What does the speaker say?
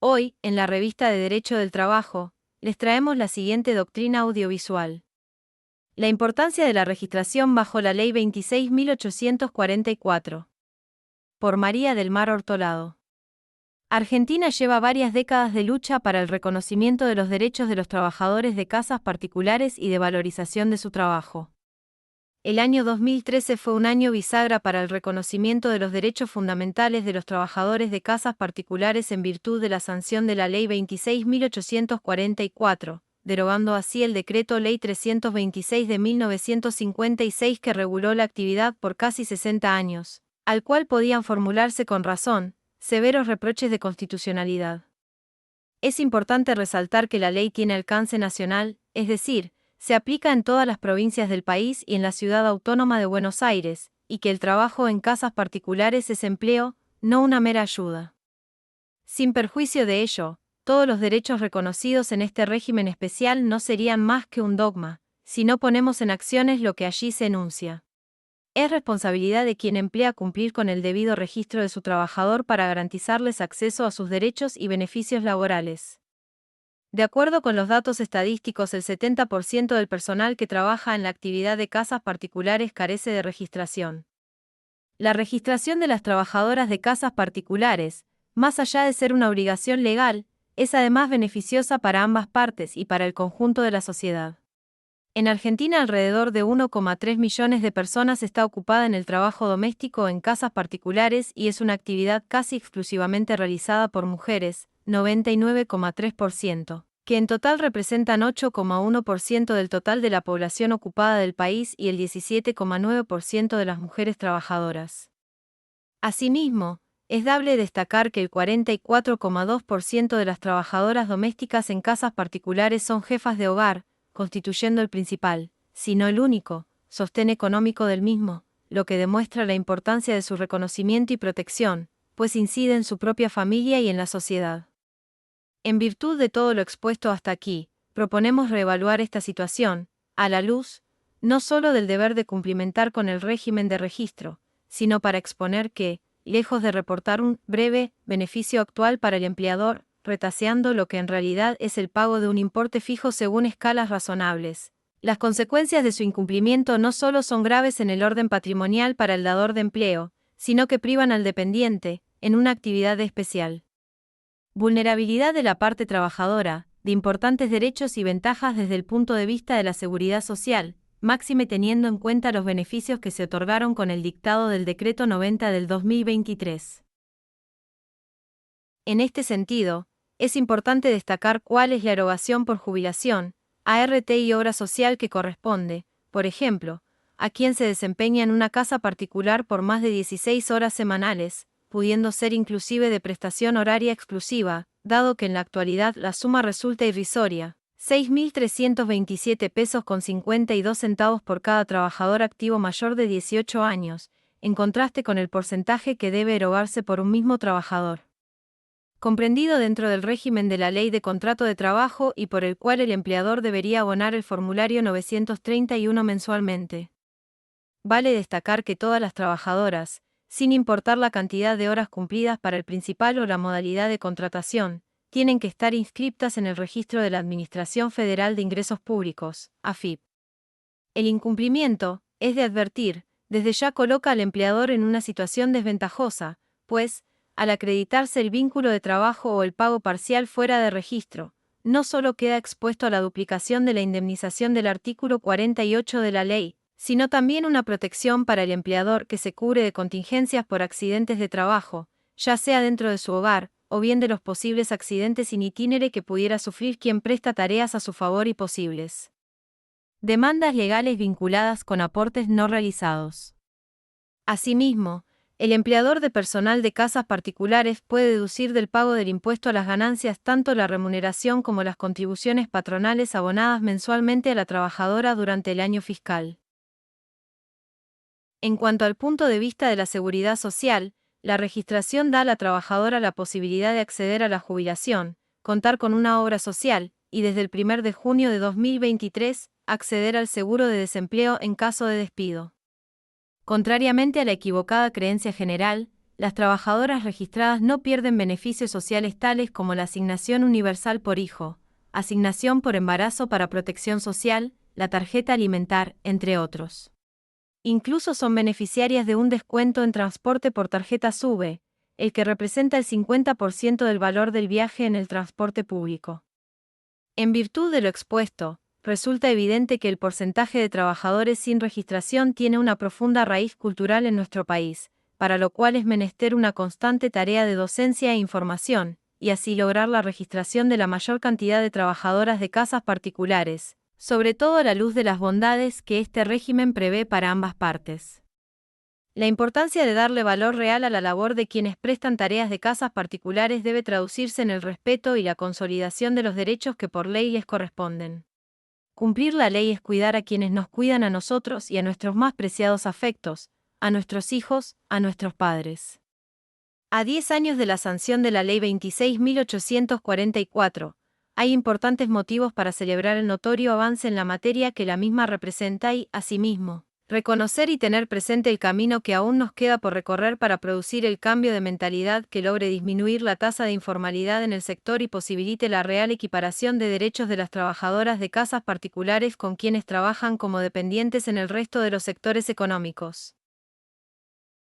Hoy, en la revista de Derecho del Trabajo, les traemos la siguiente doctrina audiovisual. La importancia de la registración bajo la Ley 26.844. Por María del Mar Hortolado. Argentina lleva varias décadas de lucha para el reconocimiento de los derechos de los trabajadores de casas particulares y de valorización de su trabajo. El año 2013 fue un año bisagra para el reconocimiento de los derechos fundamentales de los trabajadores de casas particulares en virtud de la sanción de la Ley 26.844, derogando así el Decreto Ley 326 de 1956 que reguló la actividad por casi 60 años, al cual podían formularse con razón severos reproches de constitucionalidad. Es importante resaltar que la ley tiene alcance nacional, es decir, se aplica en todas las provincias del país y en la Ciudad Autónoma de Buenos Aires, y que el trabajo en casas particulares es empleo, no una mera ayuda. Sin perjuicio de ello, todos los derechos reconocidos en este régimen especial no serían más que un dogma, si no ponemos en acciones lo que allí se enuncia. Es responsabilidad de quien emplea cumplir con el debido registro de su trabajador para garantizarles acceso a sus derechos y beneficios laborales. De acuerdo con los datos estadísticos, el 70% del personal que trabaja en la actividad de casas particulares carece de registración. La registración de las trabajadoras de casas particulares, más allá de ser una obligación legal, es además beneficiosa para ambas partes y para el conjunto de la sociedad. En Argentina, alrededor de 1,3 millones de personas está ocupada en el trabajo doméstico en casas particulares y es una actividad casi exclusivamente realizada por mujeres, 99,3%, que en total representan 8,1% del total de la población ocupada del país y el 17,9% de las mujeres trabajadoras. Asimismo, es dable destacar que el 44,2% de las trabajadoras domésticas en casas particulares son jefas de hogar, constituyendo el principal, si no el único, sostén económico del mismo, lo que demuestra la importancia de su reconocimiento y protección, pues incide en su propia familia y en la sociedad. En virtud de todo lo expuesto hasta aquí, proponemos reevaluar esta situación, a la luz, no solo del deber de cumplimentar con el régimen de registro, sino para exponer que, lejos de reportar un breve beneficio actual para el empleador, retaseando lo que en realidad es el pago de un importe fijo según escalas razonables, las consecuencias de su incumplimiento no solo son graves en el orden patrimonial para el dador de empleo, sino que privan al dependiente, en una actividad especial. Vulnerabilidad de la parte trabajadora, de importantes derechos y ventajas desde el punto de vista de la seguridad social, máxime teniendo en cuenta los beneficios que se otorgaron con el dictado del Decreto 90 del 2023. En este sentido, es importante destacar cuál es la erogación por jubilación, ART y obra social que corresponde, por ejemplo, a quien se desempeña en una casa particular por más de 16 horas semanales, pudiendo ser inclusive de prestación horaria exclusiva, dado que en la actualidad la suma resulta irrisoria, 6.327 pesos con 52 centavos por cada trabajador activo mayor de 18 años, en contraste con el porcentaje que debe erogarse por un mismo trabajador. Comprendido dentro del régimen de la Ley de Contrato de Trabajo y por el cual el empleador debería abonar el formulario 931 mensualmente. Vale destacar que todas las trabajadoras, sin importar la cantidad de horas cumplidas para el principal o la modalidad de contratación, tienen que estar inscriptas en el registro de la Administración Federal de Ingresos Públicos, AFIP. El incumplimiento, es de advertir, desde ya coloca al empleador en una situación desventajosa, pues, al acreditarse el vínculo de trabajo o el pago parcial fuera de registro, no solo queda expuesto a la duplicación de la indemnización del artículo 48 de la ley, sino también una protección para el empleador que se cubre de contingencias por accidentes de trabajo, ya sea dentro de su hogar, o bien de los posibles accidentes in itinere que pudiera sufrir quien presta tareas a su favor y posibles demandas legales vinculadas con aportes no realizados. Asimismo, el empleador de personal de casas particulares puede deducir del pago del impuesto a las ganancias tanto la remuneración como las contribuciones patronales abonadas mensualmente a la trabajadora durante el año fiscal. En cuanto al punto de vista de la seguridad social, la registración da a la trabajadora la posibilidad de acceder a la jubilación, contar con una obra social, y desde el 1 de junio de 2023, acceder al seguro de desempleo en caso de despido. Contrariamente a la equivocada creencia general, las trabajadoras registradas no pierden beneficios sociales tales como la asignación universal por hijo, asignación por embarazo para protección social, la tarjeta alimentar, entre otros. Incluso son beneficiarias de un descuento en transporte por tarjeta SUBE, el que representa el 50% del valor del viaje en el transporte público. En virtud de lo expuesto, resulta evidente que el porcentaje de trabajadores sin registración tiene una profunda raíz cultural en nuestro país, para lo cual es menester una constante tarea de docencia e información, y así lograr la registración de la mayor cantidad de trabajadoras de casas particulares, sobre todo a la luz de las bondades que este régimen prevé para ambas partes. La importancia de darle valor real a la labor de quienes prestan tareas de casas particulares debe traducirse en el respeto y la consolidación de los derechos que por ley les corresponden. Cumplir la ley es cuidar a quienes nos cuidan a nosotros y a nuestros más preciados afectos, a nuestros hijos, a nuestros padres. A 10 años de la sanción de la Ley 26.844, hay importantes motivos para celebrar el notorio avance en la materia que la misma representa y, asimismo, reconocer y tener presente el camino que aún nos queda por recorrer para producir el cambio de mentalidad que logre disminuir la tasa de informalidad en el sector y posibilite la real equiparación de derechos de las trabajadoras de casas particulares con quienes trabajan como dependientes en el resto de los sectores económicos.